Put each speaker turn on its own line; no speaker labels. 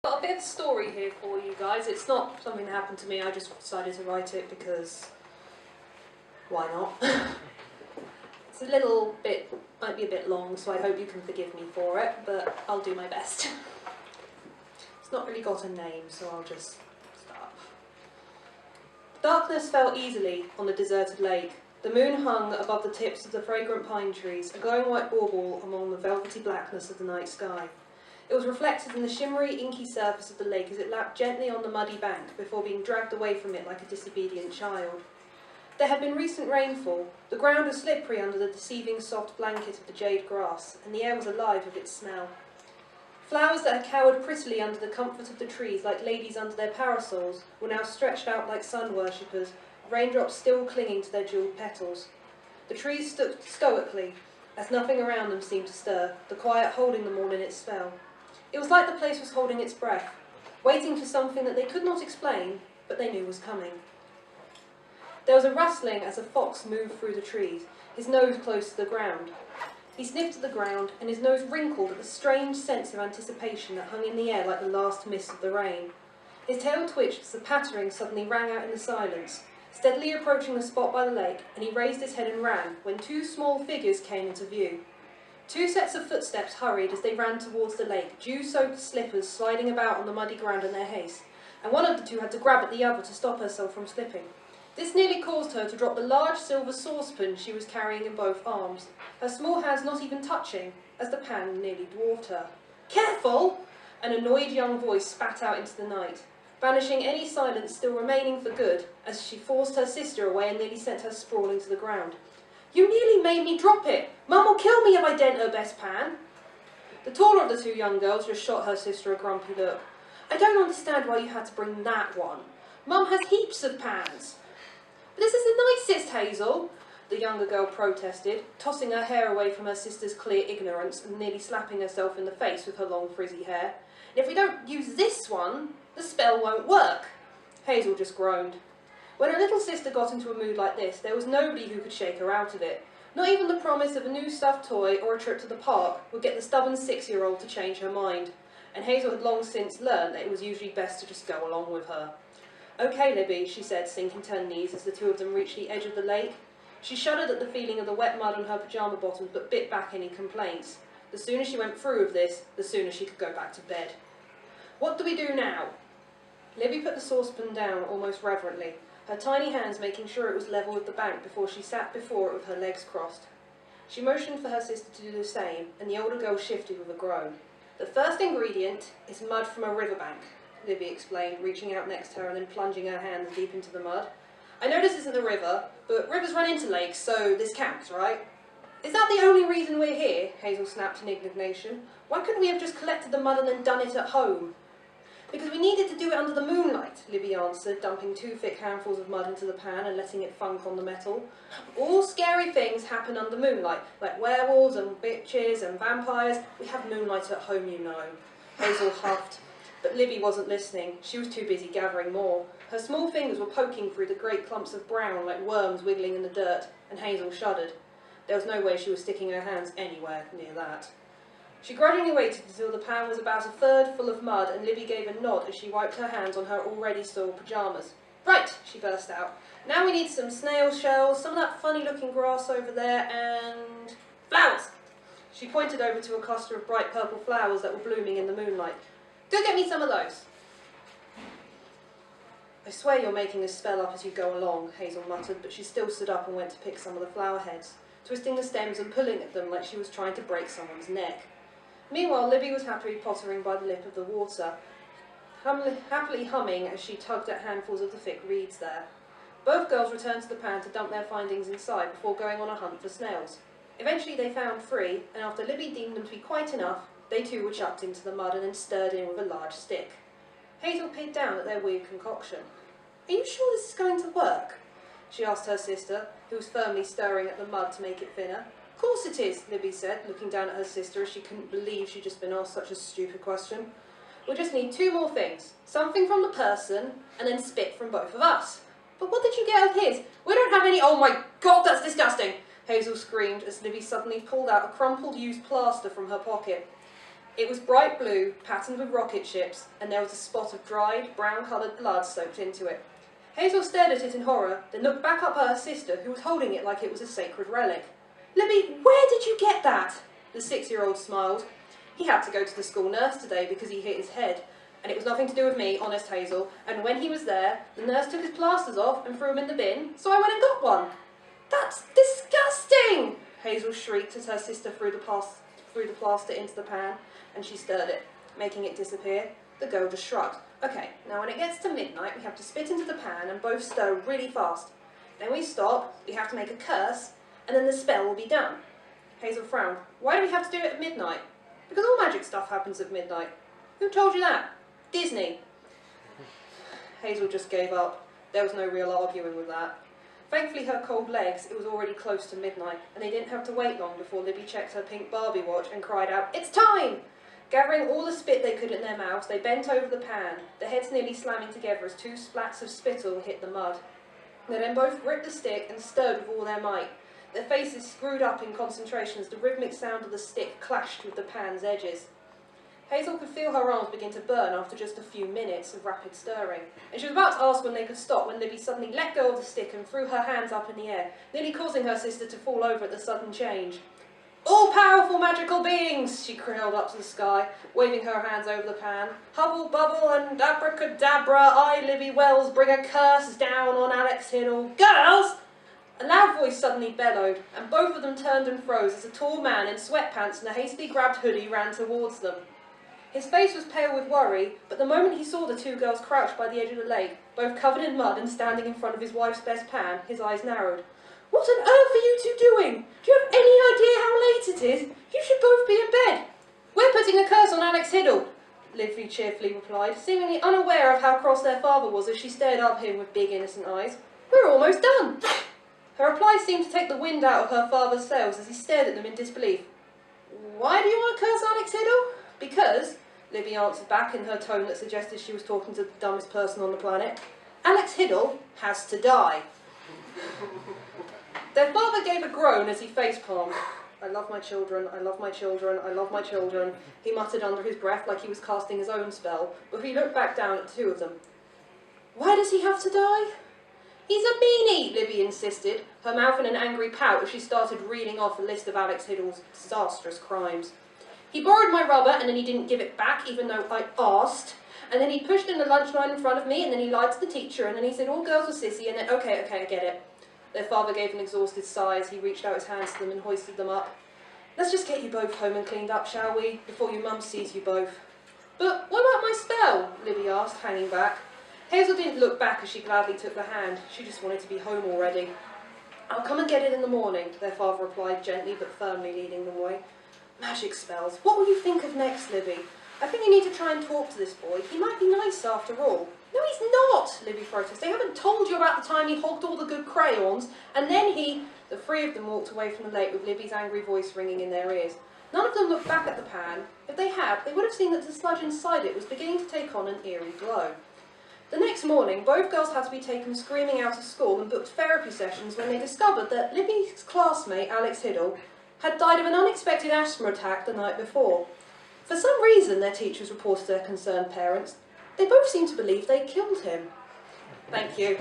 Got a bit of a story here for you guys. It's not something that happened to me, I just decided to write it because why not? It's a little bit, might be a bit long, so I hope you can forgive me for it, but I'll do my best. It's not really got a name, so I'll just start. Darkness fell easily on the deserted lake. The moon hung above the tips of the fragrant pine trees, a glowing white bauble among the velvety blackness of the night sky. It was reflected in the shimmery, inky surface of the lake as it lapped gently on the muddy bank before being dragged away from it like a disobedient child. There had been recent rainfall. The ground was slippery under the deceiving soft blanket of the jade grass, and the air was alive with its smell. Flowers that had cowered prettily under the comfort of the trees like ladies under their parasols were now stretched out like sun worshippers, raindrops still clinging to their jewelled petals. The trees stood stoically, as nothing around them seemed to stir, the quiet holding them all in its spell. It was like the place was holding its breath, waiting for something that they could not explain, but they knew was coming. There was a rustling as a fox moved through the trees, his nose close to the ground. He sniffed at the ground, and his nose wrinkled at the strange sense of anticipation that hung in the air like the last mist of the rain. His tail twitched as the pattering suddenly rang out in the silence, steadily approaching the spot by the lake, and he raised his head and ran, when two small figures came into view. Two sets of footsteps hurried as they ran towards the lake, dew-soaked slippers sliding about on the muddy ground in their haste, and one of the two had to grab at the other to stop herself from slipping. This nearly caused her to drop the large silver saucepan she was carrying in both arms, her small hands not even touching, as the pan nearly dwarfed her. "Careful!" An annoyed young voice spat out into the night, banishing any silence still remaining for good, as she forced her sister away and nearly sent her sprawling to the ground. "You nearly made me drop it! Mum will kill me if I dent her best pan!" The taller of the two young girls just shot her sister a grumpy look. "I don't understand why you had to bring that one. Mum has heaps of pans." "But this is the nicest, Hazel," the younger girl protested, tossing her hair away from her sister's clear ignorance and nearly slapping herself in the face with her long frizzy hair. "And if we don't use this one, the spell won't work." Hazel just groaned. When her little sister got into a mood like this, there was nobody who could shake her out of it. Not even the promise of a new stuffed toy or a trip to the park would get the stubborn 6-year-old to change her mind, and Hazel had long since learned that it was usually best to just go along with her. "Okay, Libby," she said, sinking to her knees as the two of them reached the edge of the lake. She shuddered at the feeling of the wet mud on her pyjama bottoms, but bit back any complaints. The sooner she went through with this, the sooner she could go back to bed. "What do we do now?" Libby put the saucepan down almost reverently, her tiny hands making sure it was level with the bank before she sat before it with her legs crossed. She motioned for her sister to do the same, and the older girl shifted with a groan. "The first ingredient is mud from a riverbank," Libby explained, reaching out next to her and then plunging her hands deep into the mud. "I know this isn't a river, but rivers run into lakes, so this counts, right?" "Is that the only reason we're here?" Hazel snapped in indignation. "Why couldn't we have just collected the mud and then done it at home?" "Because we needed to do it under the moonlight," Libby answered, dumping 2 thick handfuls of mud into the pan and letting it funk on the metal. "All scary things happen under moonlight, like werewolves and witches and vampires. We have moonlight at home, you know." Hazel huffed, but Libby wasn't listening. She was too busy gathering more. Her small fingers were poking through the great clumps of brown like worms wiggling in the dirt, and Hazel shuddered. There was no way she was sticking her hands anywhere near that. She grudgingly waited until the pan was about a third full of mud, and Libby gave a nod as she wiped her hands on her already soiled pyjamas. "Right," she burst out. "Now we need some snail shells, some of that funny-looking grass over there, and flowers." She pointed over to a cluster of bright purple flowers that were blooming in the moonlight. "Go get me some of those." "I swear you're making this spell up as you go along," Hazel muttered, but she still stood up and went to pick some of the flower heads, twisting the stems and pulling at them like she was trying to break someone's neck. Meanwhile, Libby was happily pottering by the lip of the water, happily humming as she tugged at handfuls of the thick reeds there. Both girls returned to the pan to dump their findings inside before going on a hunt for snails. Eventually they found 3, and after Libby deemed them to be quite enough, they too were chucked into the mud and then stirred in with a large stick. Hazel peered down at their weird concoction. "Are you sure this is going to work?" she asked her sister, who was firmly stirring at the mud to make it thinner. "Of course it is," Libby said, looking down at her sister as she couldn't believe she'd just been asked such a stupid question. "We'll just need 2 more things. Something from the person, and then spit from both of us." "But what did you get of his? We don't have any—" "Oh my God, that's disgusting!" Hazel screamed as Libby suddenly pulled out a crumpled used plaster from her pocket. It was bright blue, patterned with rocket ships, and there was a spot of dried, brown-coloured blood soaked into it. Hazel stared at it in horror, then looked back up at her sister, who was holding it like it was a sacred relic. "Libby, where did you get that?" The 6-year-old smiled. "He had to go to the school nurse today because he hit his head. And it was nothing to do with me, honest Hazel. And when he was there, the nurse took his plasters off and threw them in the bin, so I went and got one." "That's disgusting!" Hazel shrieked as her sister threw the plaster into the pan, and she stirred it, making it disappear. The girl just shrugged. "Okay, now when it gets to midnight, we have to spit into the pan and both stir really fast. Then we stop, we have to make a curse, and then the spell will be done." Hazel frowned. "Why do we have to do it at midnight?" "Because all magic stuff happens at midnight." "Who told you that?" "Disney." Hazel just gave up. There was no real arguing with that. Thankfully her cold legs, it was already close to midnight, and they didn't have to wait long before Libby checked her pink Barbie watch and cried out, "It's time!" Gathering all the spit they could in their mouths, they bent over the pan, their heads nearly slamming together as 2 splats of spittle hit the mud. They then both gripped the stick and stirred with all their might, their faces screwed up in concentration as the rhythmic sound of the stick clashed with the pan's edges. Hazel could feel her arms begin to burn after just a few minutes of rapid stirring, and she was about to ask when they could stop when Libby suddenly let go of the stick and threw her hands up in the air, nearly causing her sister to fall over at the sudden change. "All-powerful magical beings!" she held up to the sky, waving her hands over the pan. "Hubble, bubble, and abracadabra, I, Libby Wells, bring a curse down on Alex Hiddle. Girls!" A loud voice suddenly bellowed, and both of them turned and froze as a tall man in sweatpants and a hastily grabbed hoodie ran towards them. His face was pale with worry, but the moment he saw the 2 girls crouched by the edge of the lake, both covered in mud and standing in front of his wife's best pan, his eyes narrowed. "What on earth are you 2 doing? Do you have any idea how late it is? You should both be in bed." "We're putting a curse on Alex Hiddle," Libby cheerfully replied, seemingly unaware of how cross their father was as she stared up at him with big innocent eyes. "We're almost done." Her reply seemed to take the wind out of her father's sails as he stared at them in disbelief. "Why do you want to curse Alex Hiddle?" "Because," Libby answered back in her tone that suggested she was talking to the dumbest person on the planet, "Alex Hiddle has to die." Their father gave a groan as he facepalmed. "I love my children, I love my children, I love my children," he muttered under his breath like he was casting his own spell, before he looked back down at 2 of them. "Why does he have to die?" "He's a meanie," Libby insisted, her mouth in an angry pout as she started reeling off a list of Alex Hiddle's disastrous crimes. "He borrowed my rubber and then he didn't give it back even though I asked. And then he pushed in the lunch line in front of me and then he lied to the teacher and then he said all girls were sissy and then okay, I get it." Their father gave an exhausted sigh as he reached out his hands to them and hoisted them up. "Let's just get you both home and cleaned up, shall we, before your mum sees you both." "But what about my spell?" Libby asked, hanging back. Hazel didn't look back as she gladly took the hand. She just wanted to be home already. "I'll come and get it in the morning," their father replied, gently but firmly leading them away. "Magic spells. What will you think of next, Libby? I think you need to try and talk to this boy. He might be nice after all." "No, he's not," Libby protested. "They haven't told you about the time he hogged all the good crayons, and then he—" The 3 of them walked away from the lake with Libby's angry voice ringing in their ears. None of them looked back at the pan. If they had, they would have seen that the sludge inside it was beginning to take on an eerie glow. The next morning, both girls had to be taken screaming out of school and booked therapy sessions when they discovered that Libby's classmate, Alex Hiddle, had died of an unexpected asthma attack the night before. For some reason, their teachers reported to their concerned parents. They both seemed to believe they killed him. Thank you.